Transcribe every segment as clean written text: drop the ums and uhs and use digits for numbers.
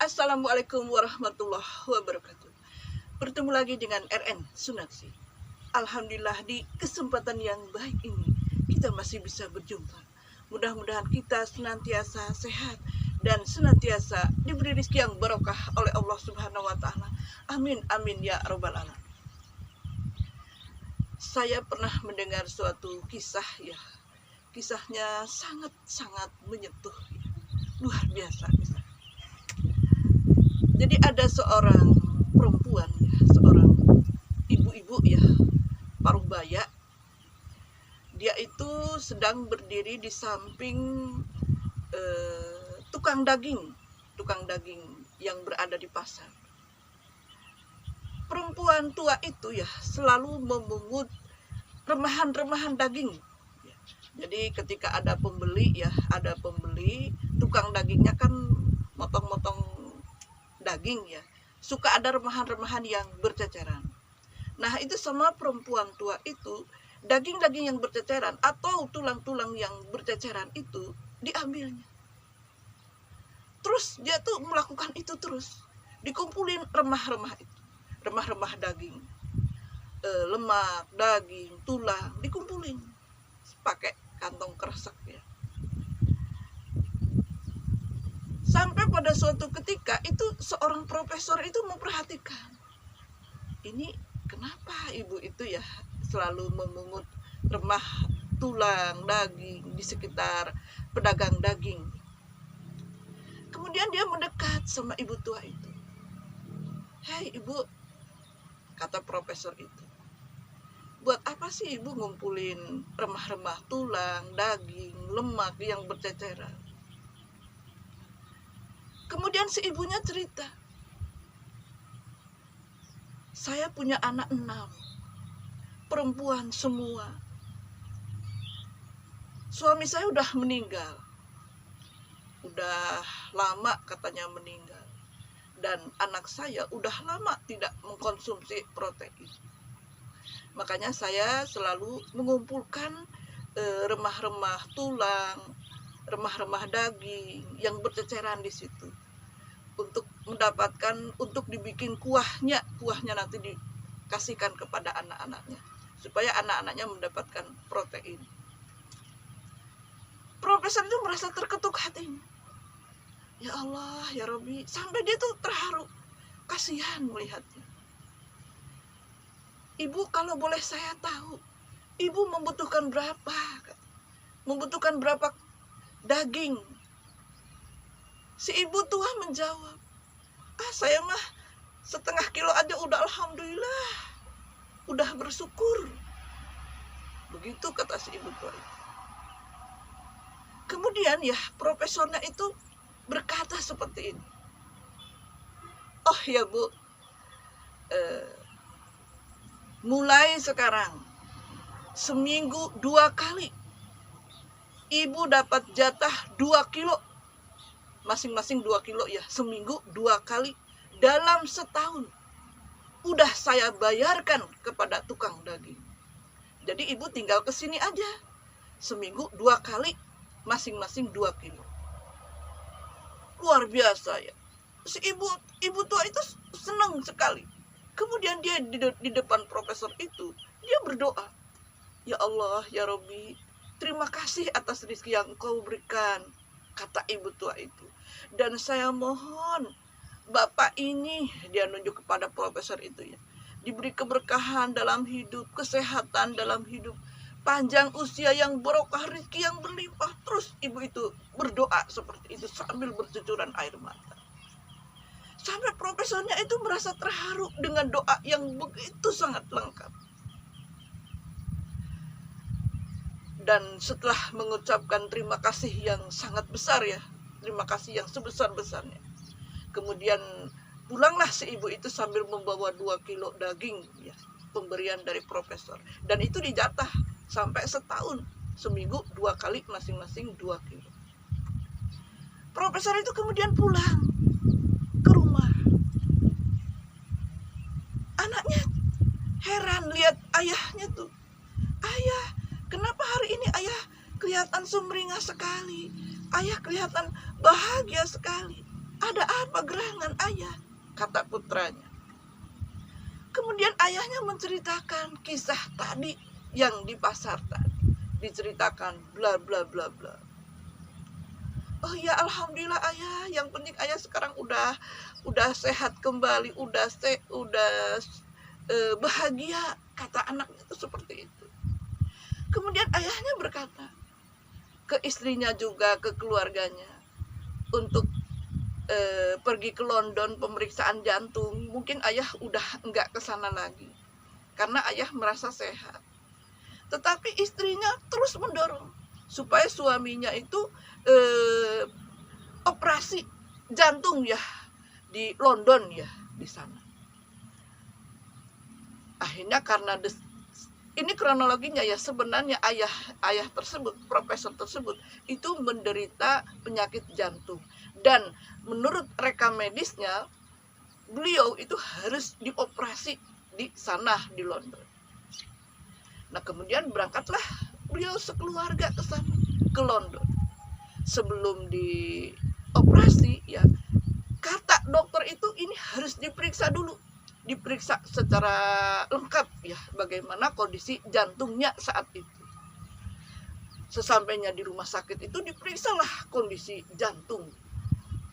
Assalamualaikum warahmatullahi wabarakatuh. Bertemu lagi dengan RN Sunarsi. Alhamdulillah di kesempatan yang baik ini kita masih bisa berjumpa. Mudah-mudahan kita senantiasa sehat dan senantiasa diberi rezeki yang barokah oleh Allah Subhanahu wa taala. Amin amin ya rabbal alamin. Saya pernah mendengar suatu kisah ya. Kisahnya sangat menyentuh. Luar biasa kisah. Jadi ada seorang perempuan ya, seorang ibu-ibu ya, parubaya. Dia itu sedang berdiri di samping tukang daging yang berada di pasar. Perempuan tua itu ya selalu memungut remahan daging. Jadi ketika ada pembeli, tukang dagingnya kan motong-motong daging ya, suka ada remahan-remahan yang berceceran. Nah itu sama perempuan tua itu, daging-daging yang berceceran atau tulang-tulang yang berceceran itu diambilnya. Terus dia tuh melakukan itu terus, dikumpulin remah-remah itu, remah-remah daging, lemak, daging, tulang, dikumpulin pakai kantong kresek ya. Sampai pada suatu ketika itu seorang profesor itu memperhatikan, ini kenapa ibu itu ya selalu memungut remah tulang daging di sekitar pedagang daging. Kemudian dia mendekat sama ibu tua itu. "Hei ibu," kata profesor itu, "buat apa sih ibu ngumpulin remah-remah tulang, daging, lemak yang berceceran?" Kemudian si ibunya cerita, "Saya punya anak 6, perempuan semua. Suami saya udah meninggal. Udah lama katanya meninggal. Dan anak saya udah lama tidak mengkonsumsi protein. Makanya saya selalu mengumpulkan remah-remah tulang, remah-remah daging yang berceceran di situ. Untuk mendapatkan, untuk dibikin kuahnya nanti dikasihkan kepada anak-anaknya supaya anak-anaknya mendapatkan protein." Profesor itu merasa terketuk hatinya. Ya Allah, ya Rabbi, sampai dia tuh terharu, kasihan melihatnya. "Ibu, kalau boleh saya tahu, ibu membutuhkan berapa? Membutuhkan berapa daging?" Si ibu tua menjawab, "Saya mah setengah kilo aja udah alhamdulillah, udah bersyukur." Begitu kata si ibu tua itu. Kemudian ya profesornya itu berkata seperti ini, "Oh ya Bu, mulai sekarang seminggu 2 kali ibu dapat jatah 2 kilo, masing-masing 2 kilo ya, seminggu 2 kali dalam setahun. Udah saya bayarkan kepada tukang daging. Jadi ibu tinggal ke sini aja, seminggu 2 kali, masing-masing 2 kilo. Luar biasa ya. Si ibu tua itu senang sekali. Kemudian dia di depan profesor itu, dia berdoa, "Ya Allah, ya Rabbi, terima kasih atas rezeki yang Engkau berikan," kata ibu tua itu. "Dan saya mohon Bapak ini," dia nunjuk kepada profesor itu ya, "diberi keberkahan dalam hidup, kesehatan dalam hidup, panjang usia yang barokah, rezeki yang berlimpah." Terus ibu itu berdoa seperti itu sambil bercucuran air mata. Sampai profesornya itu merasa terharu dengan doa yang begitu sangat lengkap. Dan setelah mengucapkan terima kasih yang sangat besar ya, terima kasih yang sebesar-besarnya, kemudian pulanglah si ibu itu sambil membawa 2 kilo daging ya, pemberian dari profesor. Dan itu dijatah sampai setahun, seminggu 2 kali, masing-masing 2 kilo. Profesor itu kemudian pulang ke rumah. Anaknya heran lihat ayahnya tuh. "Ayah, kenapa hari ini ayah kelihatan sumringah sekali? Ayah kelihatan bahagia sekali. "Ada apa gerangan ayah?" kata putranya. Kemudian ayahnya menceritakan kisah tadi yang di pasar tadi. Diceritakan bla bla bla bla. "Oh ya, alhamdulillah ayah, yang penting ayah sekarang udah sehat kembali, udah bahagia," kata anaknya itu seperti itu. Kemudian ayahnya berkata ke istrinya juga, ke keluarganya, untuk pergi ke London pemeriksaan jantung. Mungkin ayah udah enggak ke sana lagi karena ayah merasa sehat. Tetapi istrinya terus mendorong supaya suaminya itu operasi jantung ya di London ya, di sana. Akhirnya karena ini kronologinya ya, sebenarnya ayah tersebut, profesor tersebut itu menderita penyakit jantung, dan menurut rekam medisnya beliau itu harus dioperasi di sana di London. Nah, kemudian berangkatlah beliau sekeluarga ke sana, ke London. Sebelum dioperasi ya, kata dokter itu ini harus diperiksa dulu, diperiksa secara lengkap ya, bagaimana kondisi jantungnya saat itu. Sesampainya di rumah sakit itu diperiksalah kondisi jantung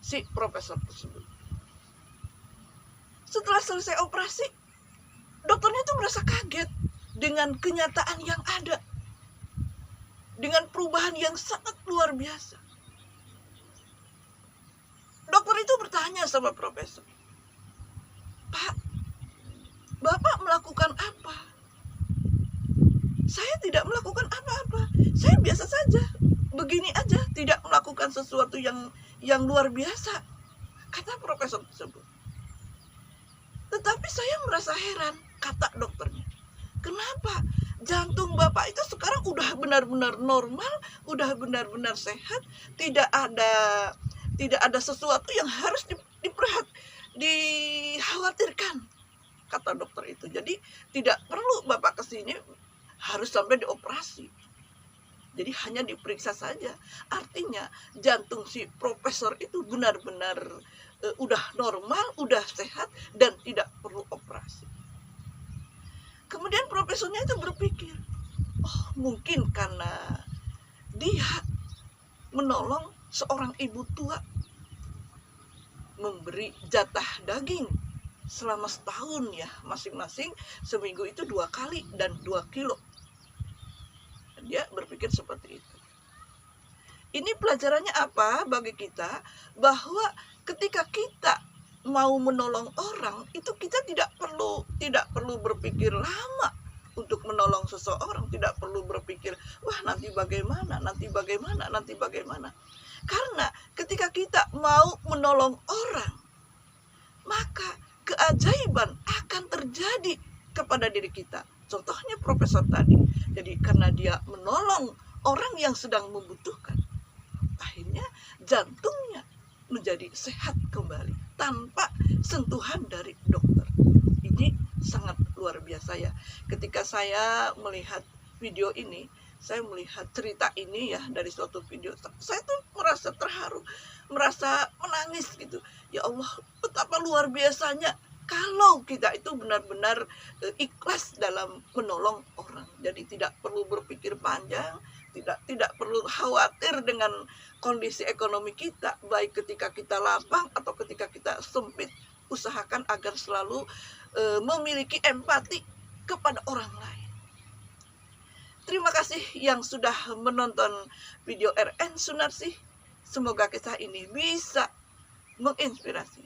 si profesor tersebut. Setelah selesai operasi, dokternya itu merasa kaget dengan kenyataan yang ada, dengan perubahan yang sangat luar biasa. Dokter itu bertanya sama profesor, "Pak, Bapak melakukan apa?" "Saya tidak melakukan apa-apa. Saya biasa saja, begini aja, tidak melakukan sesuatu yang luar biasa," kata profesor tersebut. "Tetapi saya merasa heran," kata dokternya. "Kenapa jantung Bapak itu sekarang udah benar-benar normal, udah benar-benar sehat, tidak ada sesuatu yang harus dikhawatirkan," kata dokter itu. "Jadi tidak perlu Bapak kesini harus sampai dioperasi. Jadi hanya diperiksa saja." Artinya jantung si profesor itu benar-benar udah normal, udah sehat, dan tidak perlu operasi. Kemudian profesornya itu berpikir, oh mungkin karena dia menolong seorang ibu tua, memberi jatah daging selama setahun ya, masing-masing seminggu itu 2 kali dan 2 kilo. Dia berpikir seperti itu. Ini pelajarannya apa bagi kita? Bahwa ketika kita mau menolong orang, itu kita tidak perlu berpikir lama untuk menolong seseorang, tidak perlu berpikir, wah nanti bagaimana. Karena ketika kita mau menolong orang, maka keajaiban akan terjadi kepada diri kita. Contohnya profesor tadi. Jadi karena dia menolong orang yang sedang membutuhkan, akhirnya jantungnya menjadi sehat kembali tanpa sentuhan dari dokter. Ini sangat luar biasa ya. Ketika saya melihat video ini, saya melihat cerita ini ya dari suatu video, saya tuh merasa terharu, merasa menangis gitu. Ya Allah, betapa luar biasanya kalau kita itu benar-benar ikhlas dalam menolong orang. Jadi tidak perlu berpikir panjang, tidak perlu khawatir dengan kondisi ekonomi kita, baik ketika kita lapang atau ketika kita sempit. Usahakan agar selalu memiliki empati kepada orang lain. Terima kasih yang sudah menonton video RN Sunarsih. Semoga kisah ini bisa menginspirasi.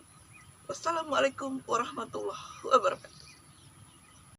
Wassalamualaikum warahmatullahi wabarakatuh.